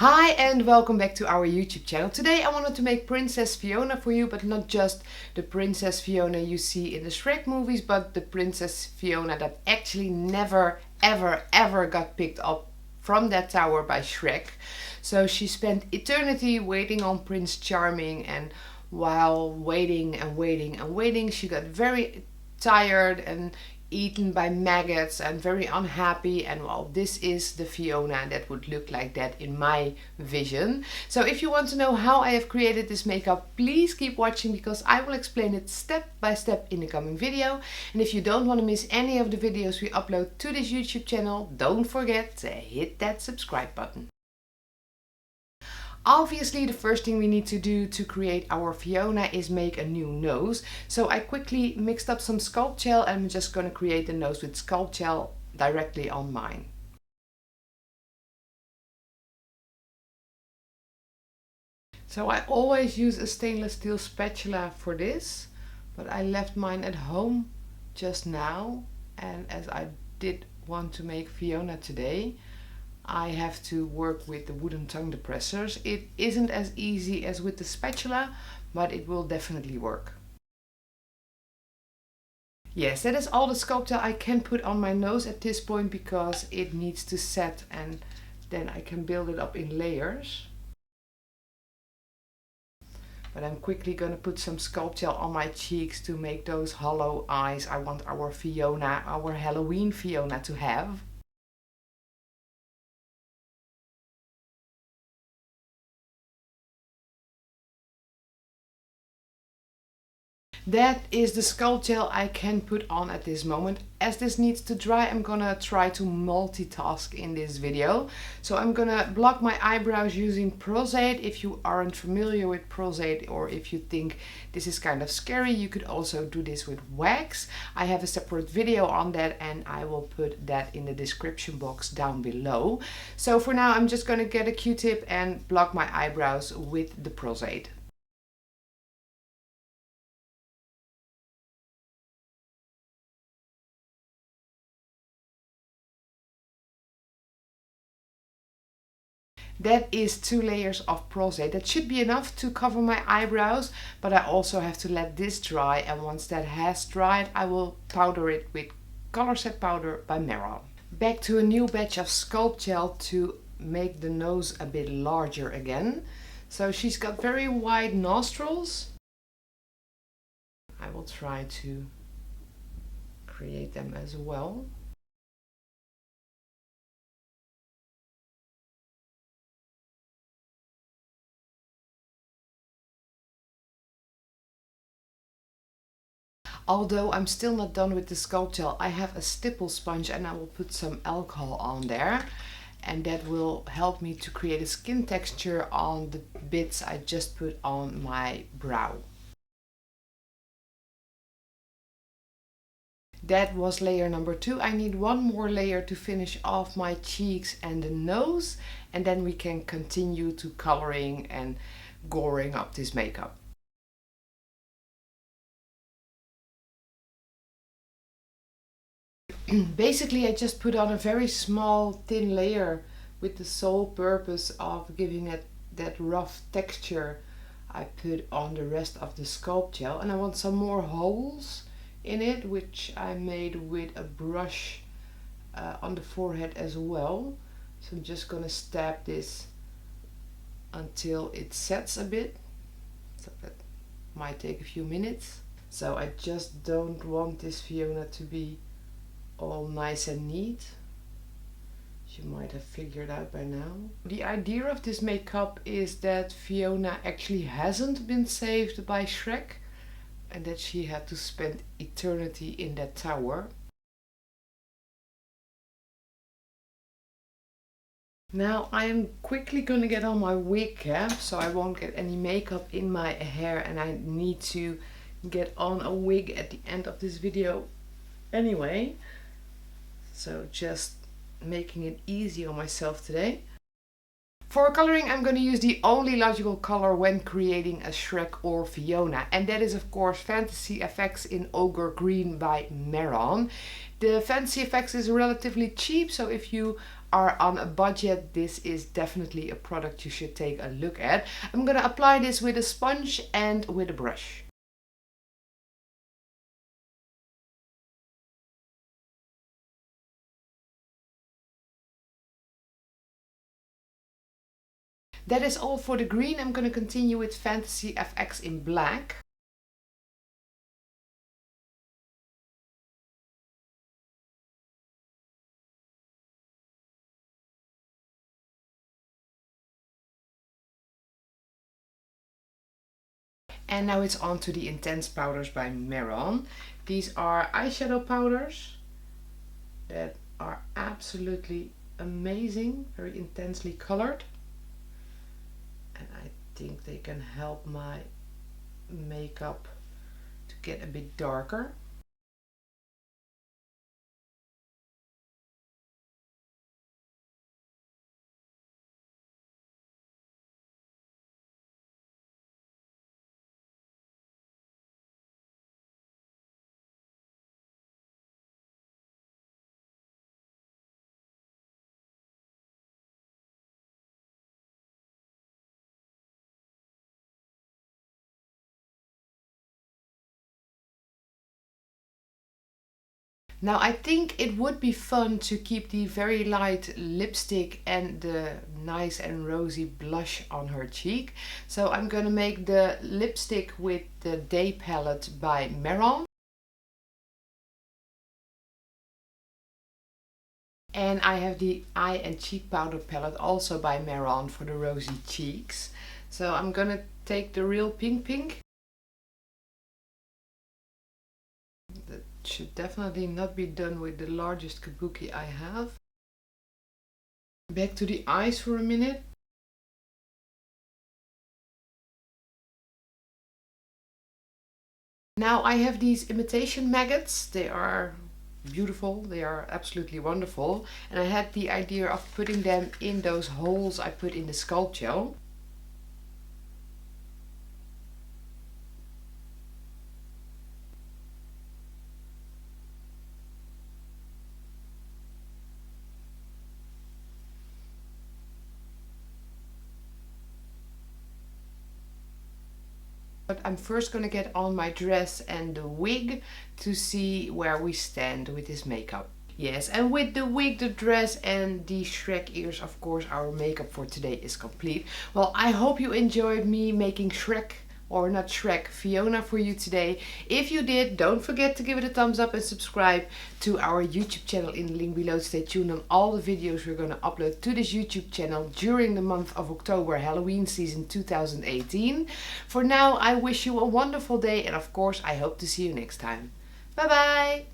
Hi and welcome back to our YouTube channel. Today I wanted to make Princess Fiona for you, but not just the Princess Fiona you see in the Shrek movies, but the Princess Fiona that actually never ever got picked up from that tower by Shrek. So she spent eternity waiting on Prince Charming, and while waiting and waiting, she got very tired and eaten by maggots and very unhappy, and well, this is the Fiona that would look like that in my vision. So if you want to know how I have created this makeup, please keep watching because I will explain it step by step in the coming video. And if you don't want to miss any of the videos we upload to this YouTube channel, don't forget to hit that subscribe button. Obviously, the first thing we need to do to create our Fiona is make a new nose. So I quickly mixed up some sculpt gel and I'm just going to create the nose with sculpt gel directly on mine. So I always use a stainless steel spatula for this, but I left mine at home just now, and as I did want to make Fiona today, I have to work with the wooden tongue depressors. It isn't as easy as with the spatula, but it will definitely work. Yes, that is all the sculpt gel I can put on my nose at this point because it needs to set and then I can build it up in layers. But I'm quickly going to put some sculpt gel on my cheeks to make those hollow eyes I want our Fiona, our Halloween Fiona, to have. That is the sculpt gel I can put on at this moment. As this needs to dry, I'm gonna try to multitask in this video. So I'm gonna block my eyebrows using Prosade. If you aren't familiar with Prosade, or if you think this is kind of scary, you could also do this with wax. I have a separate video on that and I will put that in the description box down below. So for now, I'm just gonna get a Q-tip and block my eyebrows with the Prosade. That is 2 layers of Prosade. That should be enough to cover my eyebrows, but I also have to let this dry, and once that has dried, I will powder it with Color Set Powder by Meron. Back to a new batch of sculpt gel to make the nose a bit larger again. So she's got very wide nostrils. I will try to create them as well. Although I'm still not done with the sculpt gel, I have a stipple sponge and I will put some alcohol on there. And that will help me to create a skin texture on the bits I just put on my brow. That was layer number 2. I need one more layer to finish off my cheeks and the nose. And then we can continue to coloring and goring up this makeup. Basically, I just put on a very small thin layer with the sole purpose of giving it that rough texture I put on the rest of the sculpt gel. And I want some more holes in it, which I made with a brush on the forehead as well. So I'm just gonna stab this until it sets a bit. So that might take a few minutes. So I just don't want this Fiona to be all nice and neat. You might have figured out by now. The idea of this makeup is that Fiona actually hasn't been saved by Shrek and that she had to spend eternity in that tower. Now I am quickly gonna get on my wig cap so I won't get any makeup in my hair, and I need to get on a wig at the end of this video anyway. So just making it easy on myself today. For coloring, I'm going to use the only logical color when creating a Shrek or Fiona, and that is of course Fantasy Effects in Ogre Green by Meron. The Fantasy Effects is relatively cheap, so if you are on a budget, this is definitely a product you should take a look at. I'm gonna apply this with a sponge and with a brush. That is all for the green. I'm gonna continue with Fantasy FX in black. And now it's on to the Intense Powders by Meron. These are eyeshadow powders that are absolutely amazing, very intensely colored. And I think they can help my makeup to get a bit darker. Now I think it would be fun to keep the very light lipstick and the nice and rosy blush on her cheek. So I'm gonna make the lipstick with the Day palette by Meron. And I have the eye and cheek powder palette also by Meron for the rosy cheeks. So I'm gonna take the real pink. That should definitely not be done with the largest kabuki I have. Back to the eyes for a minute. Now I have these imitation maggots. They are beautiful, they are absolutely wonderful. And I had the idea of putting them in those holes I put in the Sculpt Gel. But I'm first gonna get on my dress and the wig to see where we stand with this makeup. Yes, and with the wig, the dress and the Shrek ears, of course, our makeup for today is complete. Well, I hope you enjoyed me making Shrek, or not Shrek, Fiona for you today. If you did, don't forget to give it a thumbs up and subscribe to our YouTube channel in the link below. Stay tuned on all the videos we're going to upload to this YouTube channel during the month of October, Halloween season 2018. For now, I wish you a wonderful day and of course, I hope to see you next time. Bye bye!